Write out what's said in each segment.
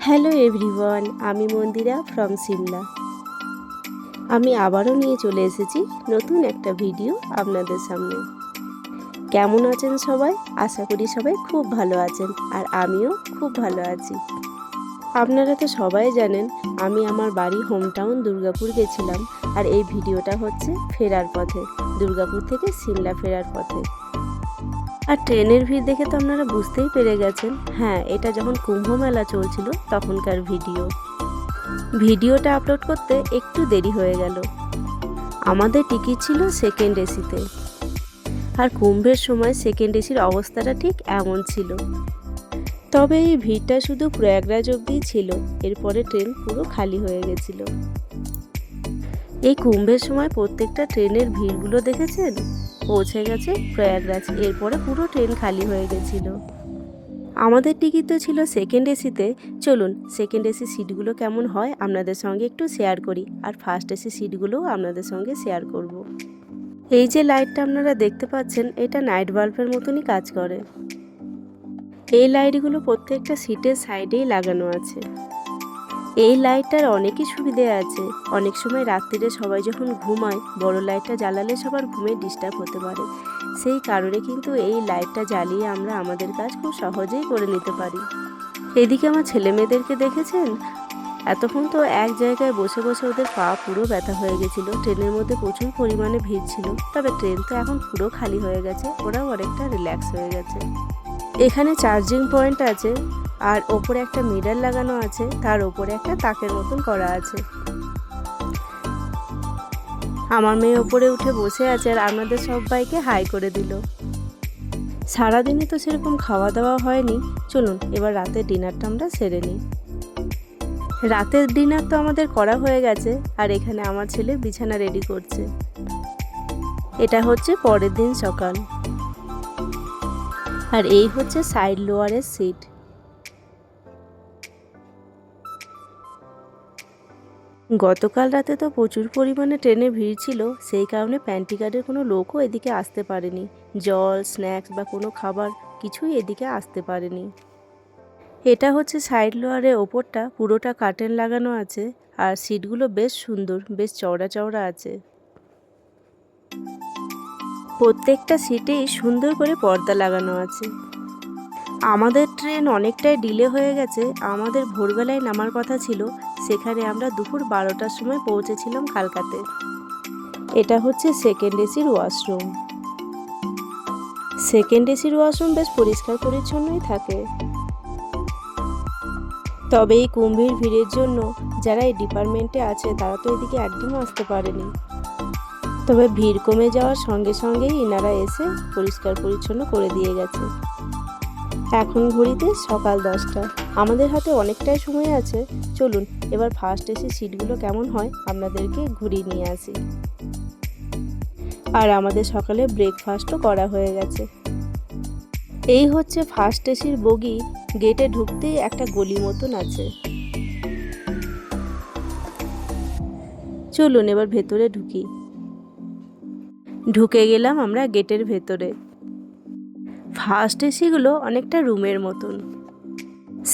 Hello everyone, আমি মন্দিরা from Shimla. আমি আবারও নিয়ে চলে এসেছি নতুন একটা ভিডিও আপনাদের সামনে। কেমন আছেন সবাই? আশা করি সবাই খুব ভালো আছেন, আর আমিও খুব ভালো আছি। আপনারা তো সবাই জানেন আমি আমার বাড়ি হোমটাউন দুর্গাপুর গেছিলাম, আর এই ভিডিওটা হচ্ছে ফেরার পথে, দুর্গাপুর থেকে সিমলা ফেরার পথে। আর ট্রেনের ভিড় দেখে তো আপনারা বুঝতেই পেরে গেছেন, হ্যাঁ, এটা যখন কুম্ভ মেলা চলছিল তখনকার ভিডিওটা আপলোড করতে একটু দেরি হয়ে গেল। আমাদের টিকিট ছিল সেকেন্ড এসিতে, আর কুম্ভের সময় সেকেন্ড এসির অবস্থাটা ঠিক এমন ছিল। তবে এই ভিড়টা শুধু প্রয়াগরাজ অবধিই ছিল, এরপরে ট্রেন পুরো খালি হয়ে গেছিল। এই কুম্ভের সময় প্রত্যেকটা ট্রেনের ভিড়গুলো দেখেছেন? পৌঁছে গেছে প্রয়াগরাজ, এরপরে পুরো ট্রেন খালি হয়ে গেছিল। আমাদের টিকিট তো ছিল সেকেন্ড এসিতে। চলুন সেকেন্ড এসি সিটগুলো কেমন হয় আপনাদের সঙ্গে একটু শেয়ার করি, আর ফার্স্ট এসি সিটগুলোও আপনাদের সঙ্গে শেয়ার করব। এই যে লাইটটা আপনারা দেখতে পাচ্ছেন, এটা নাইট বাল্বের মতনই কাজ করে। এই লাইটগুলো প্রত্যেকটা সিটের সাইডেই লাগানো আছে। এই লাইটটার অনেকই সুবিধে আছে। অনেক সময় রাত্রিরে সবাই যখন ঘুমায়, বড় লাইটটা জ্বালালে সবার ঘুমে ডিস্টার্ব হতে পারে। সেই কারণে কিন্তু এই লাইটটা জ্বালিয়ে আমরা আমাদের কাজ খুব সহজেই করে নিতে পারি। এদিকে আমার ছেলে মেয়েদেরকে দেখেছেন? এতক্ষণ তো এক জায়গায় বসে বসে ওদের পা পুরো ব্যথা হয়ে গেছিল। ট্রেনের মধ্যে প্রচুর পরিমাণে ভিড় ছিল, তবে ট্রেন তো এখন পুরো খালি হয়ে গেছে, ওরাও অনেকটা রিল্যাক্স হয়ে গেছে। এখানে চার্জিং পয়েন্ট আছে, আর ওপরে একটা মিরর লাগানো আছে, তার ওপরে একটা তাকের মতন করা আছে। আমার মেয়ে ওপরে উঠে বসে আছে আর আমাদের সবাইকে হাই করে দিল। সারাদিনে তো সেরকম খাওয়া দাওয়া হয়নি। চলুন এবার রাতের ডিনারটা আমরা সেরে নিই। রাতের ডিনার তো আমাদের করা হয়ে গেছে, আর এখানে আমার ছেলে বিছানা রেডি করছে। এটা হচ্ছে পরের দিন সকাল, আর এই হচ্ছে সাইড লোয়ারের সিট। গতকাল রাতে তো প্রচুর পরিমাণে ট্রেনে ভিড় ছিল, সেই কারণে প্যান্ট্রি গার্ডের কোনো লোকও এদিকে আসতে পারেনি। জল, স্ন্যাক্স বা কোনো খাবার কিছুই এদিকে আসতে পারেনি। এটা হচ্ছে সাইড লোয়ারের ওপরটা, পুরোটা কার্টেন লাগানো আছে, আর সিটগুলো বেশ সুন্দর, বেশ চওড়া চওড়া আছে। প্রত্যেকটা সিটেই সুন্দর করে পর্দা লাগানো আছে। আমাদের ট্রেন অনেকটাই ডিলে হয়ে গেছে। আমাদের ভোরবেলায় নামার কথা ছিল, সেখানে আমরা দুপুর 12টার সময় পৌঁছেছিলাম কালকাতে। এটা হচ্ছে সেকেন্ড এসির ওয়াশরুম। সেকেন্ড এসির ওয়াশরুম বেশ পরিষ্কার পরিচ্ছন্নই থাকে। তবে এই কুম্ভীর ভিড়ের জন্য যারা এই ডিপার্টমেন্টে আছে তারা তো এদিকে একদম আসতে পারেনি। তবে ভিড় কমে যাওয়ার সঙ্গে সঙ্গেই ইনারা এসে পরিষ্কার পরিচ্ছন্ন করে দিয়ে গেছে। এখন ঘড়িতে সকাল 10টা, আমাদের হাতে অনেকটাই সময় আছে। চলুন এবার ফার্স্ট এসি সিটগুলো কেমন হয় আপনাদেরকে ঘুরিয়ে নিয়ে আসি। আর আমাদের সকালে ব্রেকফাস্টও করা হয়ে গেছে। এই হচ্ছে ফার্স্ট এসির বগি। গেটে ঢুকতেই একটা গলি মতন আছে। চলুন এবার ভেতরে ঢুকে গেলাম আমরা গেটের ভেতরে। ফার্স্ট এসিগুলো অনেকটা রুমের মতন।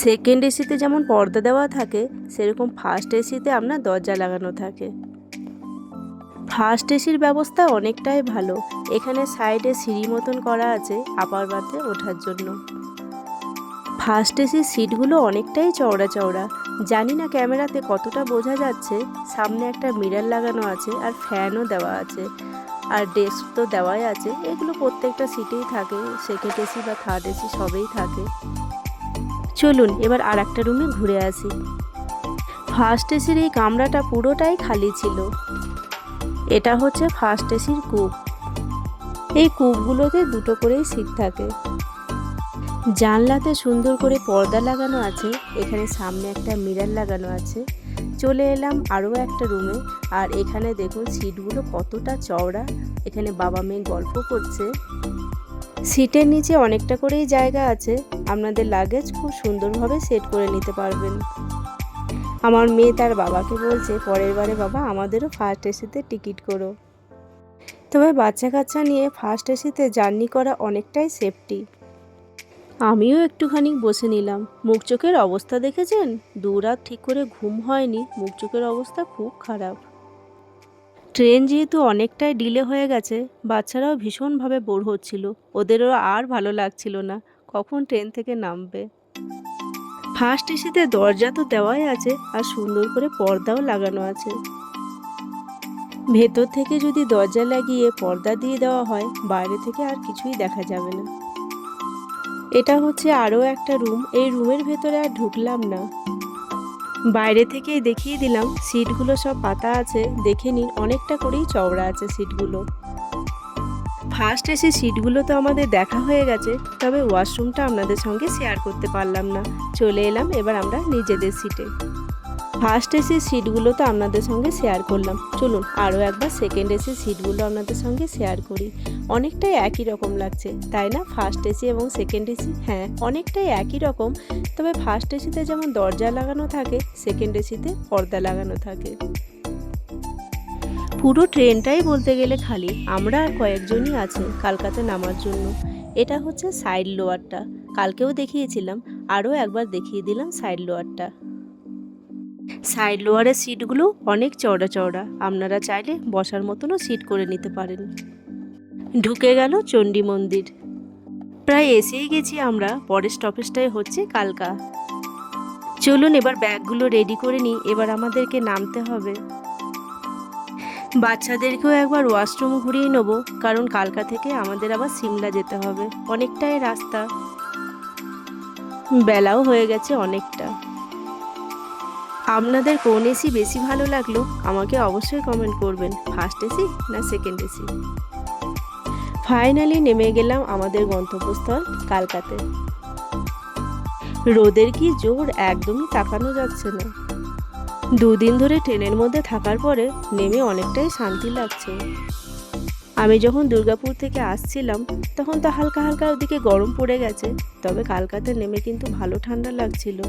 সেকেন্ড এসিতে যেমন পর্দা দেওয়া থাকে, সেরকম ফার্স্ট এসিতে আপনার দরজা লাগানো থাকে। ফার্স্ট এসির ব্যবস্থা অনেকটাই ভালো। এখানে সাইডে সিঁড়ি মতন করা আছে আপার বার্থে ওঠার জন্য। ফার্স্ট এসির সিটগুলো অনেকটাই চওড়া চওড়া। জানি না ক্যামেরাতে কতটা বোঝা যাচ্ছে। সামনে একটা মিরর লাগানো আছে, আর ফ্যানও দেওয়া আছে, আর ডেস্ক তো দেওয়াই আছে। এগুলো প্রত্যেকটা সিটেই থাকে, সেকেন্ড এসি বা থার্ড এসি সবেই থাকে। চলুন এবার আর একটা রুমে ঘুরে আসি। ফার্স্ট এসির এই কামরাটা পুরোটাই খালি ছিল। এটা হচ্ছে ফার্স্ট এসির কূপ। এই কূপগুলোতে দুটো করেই সিট থাকে। জানলাতে সুন্দর করে পর্দা লাগানো আছে। এখানে সামনে একটা মিরর লাগানো আছে। চলে এলাম আরও একটা রুমে, আর এখানে দেখুন সিটগুলো কতটা চওড়া। এখানে বাবা মেয়ে গল্প করছে। সিটের নিচে অনেকটা করেই জায়গা আছে, আপনাদের লাগেজ খুব সুন্দরভাবে সেট করে নিতে পারবেন। আমার মেয়ে তার বাবাকে বলছে, পরের বারে বাবা আমাদেরও ফার্স্ট এসিতে টিকিট করো। তবে বাচ্চা কাচ্চা নিয়ে ফার্স্ট এসিতে জার্নি করা অনেকটাই সেফটি। আমিও একটুখানি বসে নিলাম। মুখ চোখের অবস্থা দেখেছেন? 2 রাত ঠিক করে ঘুম হয়নি, মুখ চোখের অবস্থা খুব খারাপ। ট্রেন যেহেতু অনেকটাই ডিলে হয়ে গেছে, বাচ্চারাও ভীষণভাবে বোর হচ্ছিল। ওদেরও আর ভালো লাগছিল না কখন ট্রেন থেকে নামবে। ফার্স্ট এসিতে দরজা তো দেওয়াই আছে আর সুন্দর করে পর্দাও লাগানো আছে। ভেতর থেকে যদি দরজা লাগিয়ে পর্দা দিয়ে দেওয়া হয়, বাইরে থেকে আর কিছুই দেখা যাবে না। এটা হচ্ছে আরও একটা রুম। এই রুমের ভেতরে আর ঢুকলাম না, বাইরে থেকেই দেখিয়ে দিলাম। সিটগুলো সব পাতা আছে, দেখে নিন, অনেকটা করেই চওড়া আছে সিটগুলো। ফার্স্ট এসি সিটগুলো তো আমাদের দেখা হয়ে গেছে, তবে ওয়াশরুমটা আপনাদের সঙ্গে শেয়ার করতে পারলাম না। চলে এলাম এবার আমরা নিজেদের সিটে। ফার্স্ট এসির সিটগুলো তো আপনাদের সঙ্গে শেয়ার করলাম, চলুন আরও একবার সেকেন্ড এসির সিটগুলো আপনাদের সঙ্গে শেয়ার করি। অনেকটাই একই রকম লাগছে, তাই না? ফার্স্ট এসি এবং সেকেন্ড এসি, হ্যাঁ অনেকটাই একই রকম। তবে ফার্স্ট এসিতে যেমন দরজা লাগানো থাকে, সেকেন্ড এসিতে পর্দা লাগানো থাকে। পুরো ট্রেনটাই বলতে গেলে খালি, আমরা আর কয়েকজনই আছে কলকাতা নামার জন্য। এটা হচ্ছে সাইড লোয়ারটা, কালকেও দেখিয়েছিলাম, আরও একবার দেখিয়ে দিলাম সাইড লোয়ারটা। সাইড লোয়ারের সিটগুলো অনেক চওড়া চওড়া, আপনারা চাইলে বসার মতনও সিট করে নিতে পারেন। ঢুকে গেল চণ্ডী মন্দির। প্রায় এসেই গেছি আমরা, পরের স্টপেজটাই হচ্ছে কালকা। চলুন এবার ব্যাগগুলো রেডি করে নিই, এবার আমাদেরকে নামতে হবে। বাচ্চাদেরকেও একবার ওয়াশরুম ঘুরিয়ে নেবো, কারণ কালকা থেকে আমাদের আবার সিমলা যেতে হবে, অনেকটাই রাস্তা, বেলাও হয়ে গেছে অনেকটা। আপনাদের কোন এসি বেশি ভালো লাগলো আমাকে অবশ্যই কমেন্ট করবেন, ফার্স্ট এসি না সেকেন্ড এসি। ফাইনালি নেমে গেলাম আমাদের গন্তব্যস্থল কালকাতে। রোদের কি জোর, একদমই তাকানো যাচ্ছে না। 2 দিন ধরে ট্রেনের মধ্যে থাকার পরে নেমে অনেকটাই শান্তি লাগছে। আমি যখন দুর্গাপুর থেকে আসছিলাম তখন তো হালকা হালকা ওদিকে গরম পড়ে গেছে, তবে কালকাতে নেমে কিন্তু ভালো ঠান্ডা লাগছিল।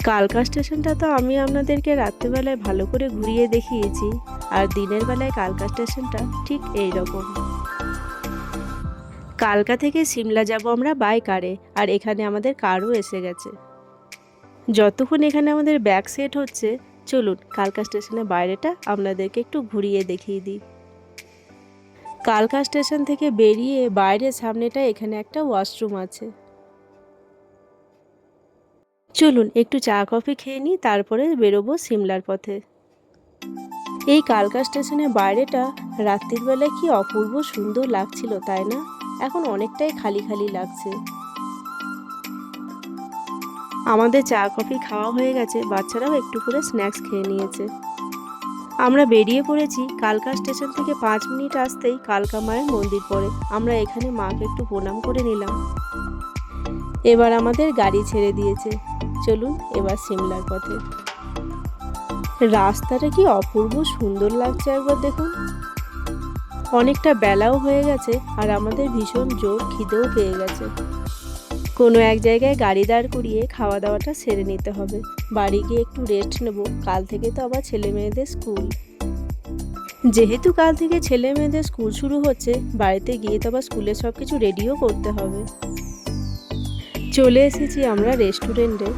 কালকা স্টেশনটা তো আমি আপনাদেরকে রাত্রেবেলায় ভালো করে ঘুরিয়ে দেখিয়েছি, আর দিনের বেলায় কালকা স্টেশনটা ঠিক এই রকম। কালকা থেকে সিমলা যাব আমরা বাই কারে, আর এখানে আমাদের কারও এসে গেছে। যতক্ষণ এখানে আমাদের ব্যাগ সেট হচ্ছে, চলুন কালকা স্টেশনের বাইরেটা আপনাদেরকে একটু ঘুরিয়ে দেখিয়ে দিই। কালকা স্টেশন থেকে বেরিয়ে বাইরের সামনেটা এখানে একটা ওয়াশরুম আছে। চলুন একটু চা কফি খেয়ে নিই, তারপরে বেরোবো সিমলার পথে। এই কালকা স্টেশনের বাইরেটা রাত্রির বেলায় কি অপূর্ব সুন্দর লাগছিল, তাই না? এখন অনেকটাই খালি খালি লাগছে। আমাদের চা কফি খাওয়া হয়ে গেছে, বাচ্চারাও একটু করে স্ন্যাক্স খেয়ে নিয়েছে। আমরা বেরিয়ে পড়েছি। কালকা স্টেশন থেকে 5 মিনিট আসতেই কালকা মায়ের মন্দির পড়ে, আমরা এখানে মাকে একটু প্রণাম করে নিলাম। এবার আমাদের গাড়ি ছেড়ে দিয়েছে, চলুন এবার সিমলার পথে। রাস্তাটা কি অপূর্ব সুন্দর লাগছে, একবার দেখুন। অনেকটা বেলাও হয়ে গেছে আর আমাদের ভীষণ জোর খিদেও পেয়ে গেছে। কোনো এক জায়গায় গাড়ি দাঁড় করিয়ে খাওয়া দাওয়াটা সেরে নিতে হবে, বাড়ি গিয়ে একটু রেস্ট নেব। কাল থেকে তো আবার ছেলে মেয়েদের স্কুল। যেহেতু কাল থেকে ছেলে মেয়েদের স্কুল শুরু হচ্ছে, বাড়িতে গিয়ে তো আবার স্কুলের সব কিছু রেডিও করতে হবে। চলে এসেছি আমরা রেস্টুরেন্টে।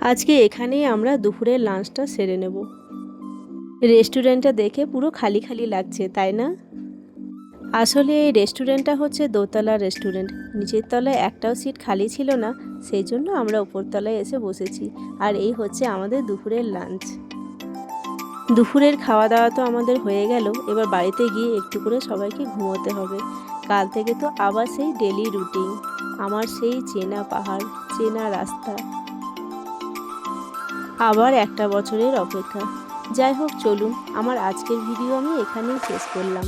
আজকে এখানেই আমরা দুপুরের লাঞ্চটা সেরে নেব। রেস্টুরেন্টটা দেখে পুরো খালি খালি লাগছে, তাই না? আসলে এই রেস্টুরেন্টটা হচ্ছে দোতলা রেস্টুরেন্ট, নিচের তলায় একটাও সিট খালি ছিল না, সেই জন্য আমরা উপরতলায় এসে বসেছি। আর এই হচ্ছে আমাদের দুপুরের লাঞ্চ। দুপুরের খাওয়া দাওয়া তো আমাদের হয়ে গেল, এবার বাড়িতে গিয়ে একটু করে সবাইকে ঘুমোতে হবে। কাল থেকে তো আবার সেই ডেলি রুটিন, আমার সেই চেনা পাহাড়, চেনা রাস্তা, আবার একটা বছরের অপেক্ষা। যাই হোক, চলুন আমার আজকের ভিডিও আমি এখানেই শেষ করলাম।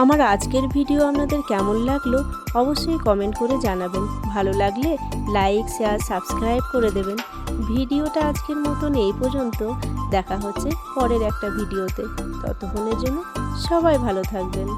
আমার আজকের ভিডিও আপনাদের কেমন লাগলো অবশ্যই কমেন্ট করে জানাবেন। ভালো লাগলে লাইক, শেয়ার, সাবস্ক্রাইব করে দেবেন। ভিডিওটা আজকের মতন এই পর্যন্ত, দেখা হচ্ছে পরের একটা ভিডিওতে। ততক্ষণের জন্য সবাই ভালো থাকবেন।